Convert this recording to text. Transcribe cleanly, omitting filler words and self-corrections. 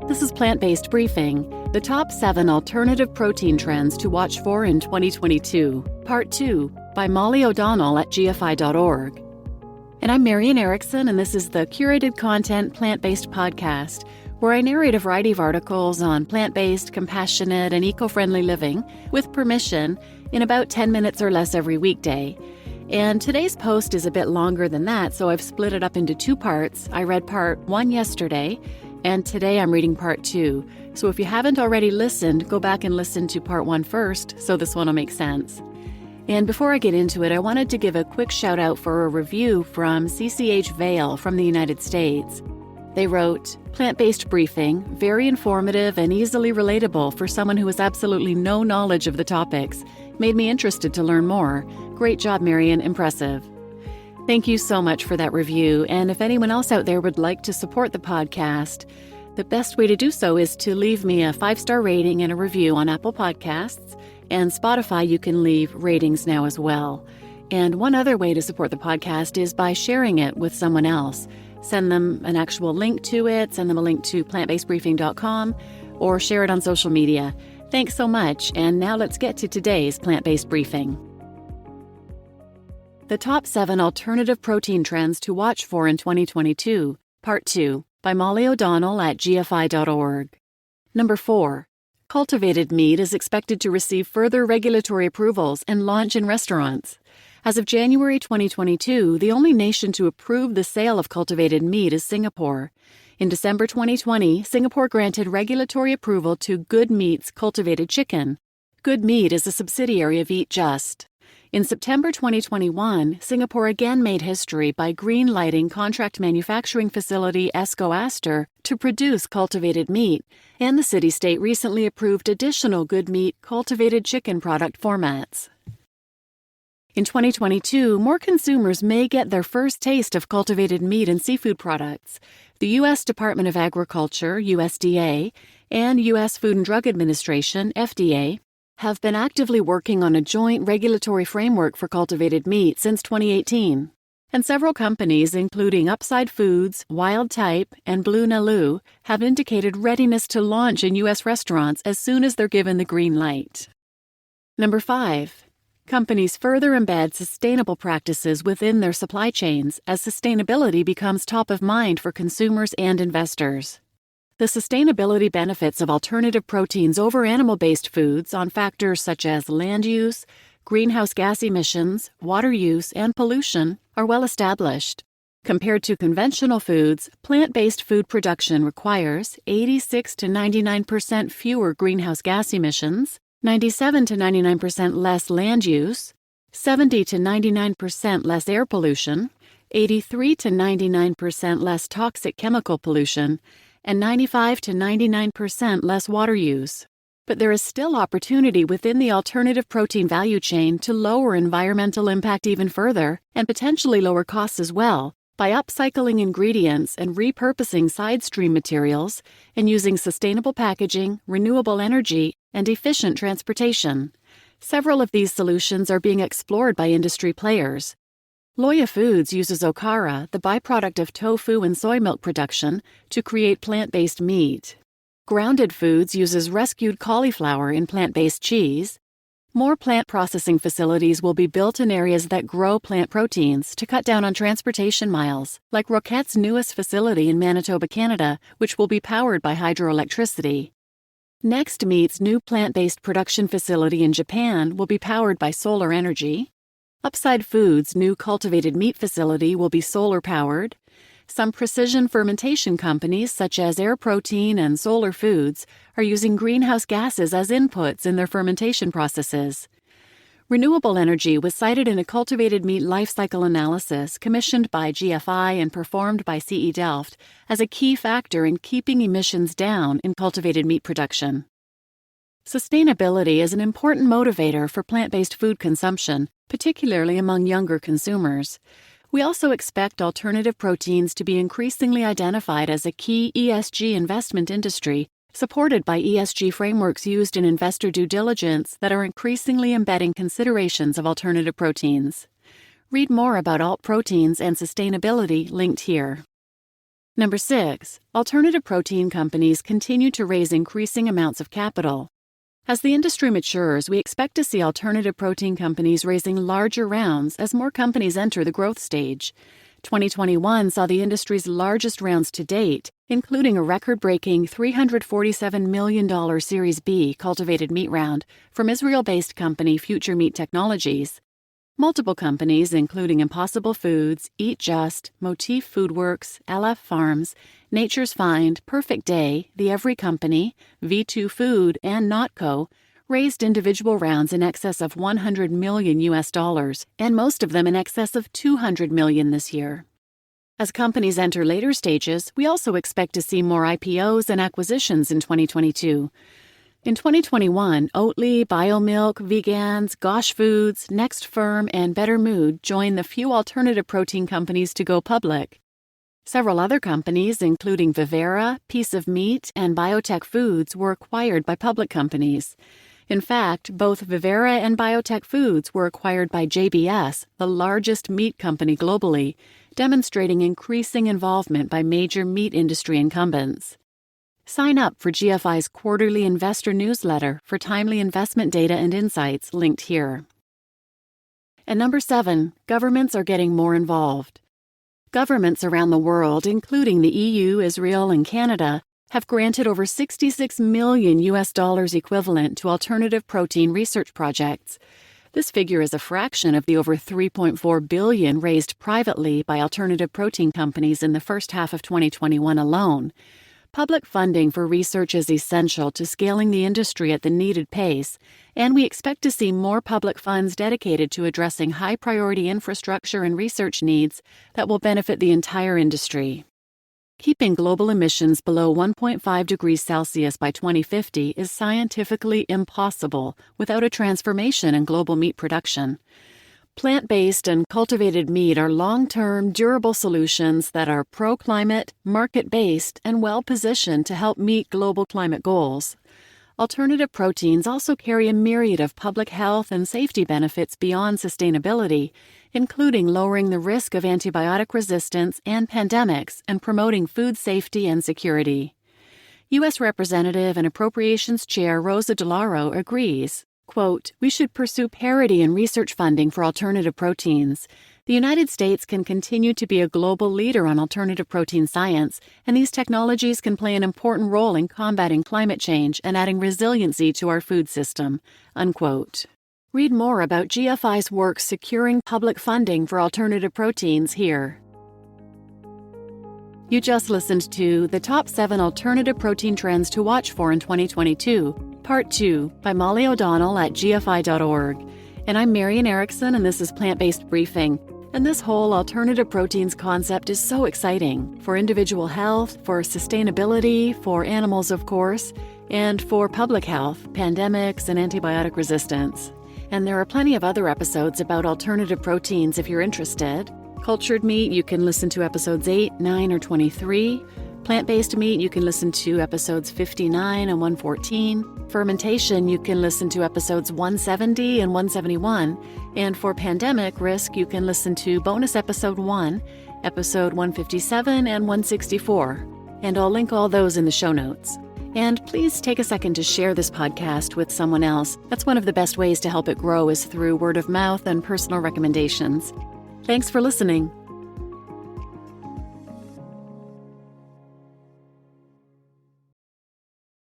This is Plant-Based Briefing, the top 7 alternative protein trends to watch for in 2022, Part 2, by Maille O'Donnell at gfi.org. And I'm Marian Erickson, and this is the curated content plant-based podcast, where I narrate a variety of articles on plant-based, compassionate, and eco-friendly living, with permission, in about 10 minutes or less every weekday. And today's post is a bit longer than that, so I've split it up into 2 parts. I read part 1 yesterday, and today I'm reading part 2. So if you haven't already listened, go back and listen to part 1 first, so this one will make sense. And before I get into it, I wanted to give a quick shout out for a review from CCH Vale from the United States. They wrote, "Plant-based briefing, very informative and easily relatable for someone who has absolutely no knowledge of the topics. Made me interested to learn more. Great job, Marian, impressive." Thank you so much for that review, and if anyone else out there would like to support the podcast, the best way to do so is to leave me a 5-star rating and a review on Apple Podcasts, and Spotify you can leave ratings now as well. And one other way to support the podcast is by sharing it with someone else. Send them an actual link to it, send them a link to plantbasedbriefing.com, or share it on social media. Thanks so much, and now let's get to today's plant-based briefing. The top 7 alternative protein trends to watch for in 2022, Part 2, by Maille O'Donnell at gfi.org. Number 4. Cultivated meat is expected to receive further regulatory approvals and launch in restaurants. As of January 2022, the only nation to approve the sale of cultivated meat is Singapore. In December 2020, Singapore granted regulatory approval to Good Meat's cultivated chicken. Good Meat is a subsidiary of Eat Just. In September 2021, Singapore again made history by green-lighting contract manufacturing facility Esco Aster to produce cultivated meat, and the city-state recently approved additional Good Meat cultivated chicken product formats. In 2022, more consumers may get their first taste of cultivated meat and seafood products. The U.S. Department of Agriculture, USDA, and U.S. Food and Drug Administration, FDA, have been actively working on a joint regulatory framework for cultivated meat since 2018. And several companies, including Upside Foods, Wild Type, and Blue Nalu, have indicated readiness to launch in U.S. restaurants as soon as they're given the green light. Number 5. Companies further embed sustainable practices within their supply chains as sustainability becomes top of mind for consumers and investors. The sustainability benefits of alternative proteins over animal-based foods on factors such as land use, greenhouse gas emissions, water use, and pollution are well established. Compared to conventional foods, plant-based food production requires 86 to 99% fewer greenhouse gas emissions, 97 to 99% less land use, 70 to 99% less air pollution, 83 to 99% less toxic chemical pollution, and 95 to 99% less water use. But there is still opportunity within the alternative protein value chain to lower environmental impact even further, and potentially lower costs as well, by upcycling ingredients and repurposing side stream materials, and using sustainable packaging, renewable energy, and efficient transportation. Several of these solutions are being explored by industry players. Loya Foods uses okara, the byproduct of tofu and soy milk production, to create plant-based meat. Grounded Foods uses rescued cauliflower in plant-based cheese. More plant processing facilities will be built in areas that grow plant proteins to cut down on transportation miles, like Roquette's newest facility in Manitoba, Canada, which will be powered by hydroelectricity. Next Meat's new plant-based production facility in Japan will be powered by solar energy. Upside Foods' new cultivated meat facility will be solar-powered. Some precision fermentation companies, such as Air Protein and Solar Foods, are using greenhouse gases as inputs in their fermentation processes. Renewable energy was cited in a cultivated meat life cycle analysis commissioned by GFI and performed by CE Delft as a key factor in keeping emissions down in cultivated meat production. Sustainability is an important motivator for plant-based food consumption, particularly among younger consumers. We also expect alternative proteins to be increasingly identified as a key ESG investment industry, supported by ESG frameworks used in investor due diligence that are increasingly embedding considerations of alternative proteins. Read more about alt proteins and sustainability linked here. Number 6, alternative protein companies continue to raise increasing amounts of capital. As the industry matures, we expect to see alternative protein companies raising larger rounds as more companies enter the growth stage. 2021 saw the industry's largest rounds to date, including a record-breaking $347 million Series B Cultivated Meat round from Israel-based company Future Meat Technologies. Multiple companies, including Impossible Foods, Eat Just, Motif Foodworks, LF Farms, Nature's Find, Perfect Day, The Every Company, V2 Food, and Notco, raised individual rounds in excess of $100 million, and most of them in excess of $200 million this year. As companies enter later stages, we also expect to see more IPOs and acquisitions in 2022. In 2021, Oatly, BioMilk, Vegans, Gosh Foods, Next Firm, and Better Mood joined the few alternative protein companies to go public. Several other companies, including Vivera, Piece of Meat, and Biotech Foods, were acquired by public companies. In fact, both Vivera and Biotech Foods were acquired by JBS, the largest meat company globally, demonstrating increasing involvement by major meat industry incumbents. Sign up for GFI's quarterly investor newsletter for timely investment data and insights linked here. And number 7, governments are getting more involved. Governments around the world, including the EU, Israel, and Canada, have granted over $66 million equivalent to alternative protein research projects. This figure is a fraction of the over $3.4 billion raised privately by alternative protein companies in the first half of 2021 alone. Public funding for research is essential to scaling the industry at the needed pace, and we expect to see more public funds dedicated to addressing high-priority infrastructure and research needs that will benefit the entire industry. Keeping global emissions below 1.5 degrees Celsius by 2050 is scientifically impossible without a transformation in global meat production. Plant-based and cultivated meat are long-term, durable solutions that are pro-climate, market-based, and well-positioned to help meet global climate goals. Alternative proteins also carry a myriad of public health and safety benefits beyond sustainability, including lowering the risk of antibiotic resistance and pandemics and promoting food safety and security. U.S. Representative and Appropriations Chair Rosa DeLauro agrees. Quote, "We should pursue parity in research funding for alternative proteins. The United States can continue to be a global leader on alternative protein science, and these technologies can play an important role in combating climate change and adding resiliency to our food system." Unquote. Read more about GFI's work securing public funding for alternative proteins here. You just listened to the Top 7 Alternative Protein Trends to Watch For in 2022, Part 2 by Maille O'Donnell at gfi.org. And I'm Marian Erickson, and this is Plant-Based Briefing. And this whole alternative proteins concept is so exciting for individual health, for sustainability, for animals, of course, and for public health, pandemics, and antibiotic resistance. And there are plenty of other episodes about alternative proteins if you're interested. Cultured Meat, you can listen to episodes 8, 9, or 23. Plant-based meat, you can listen to episodes 59 and 114. Fermentation, you can listen to episodes 170 and 171. And for pandemic risk, you can listen to bonus episode 1, episode 157, and 164. And I'll link all those in the show notes. And please take a second to share this podcast with someone else. That's one of the best ways to help it grow is through word of mouth and personal recommendations. Thanks for listening.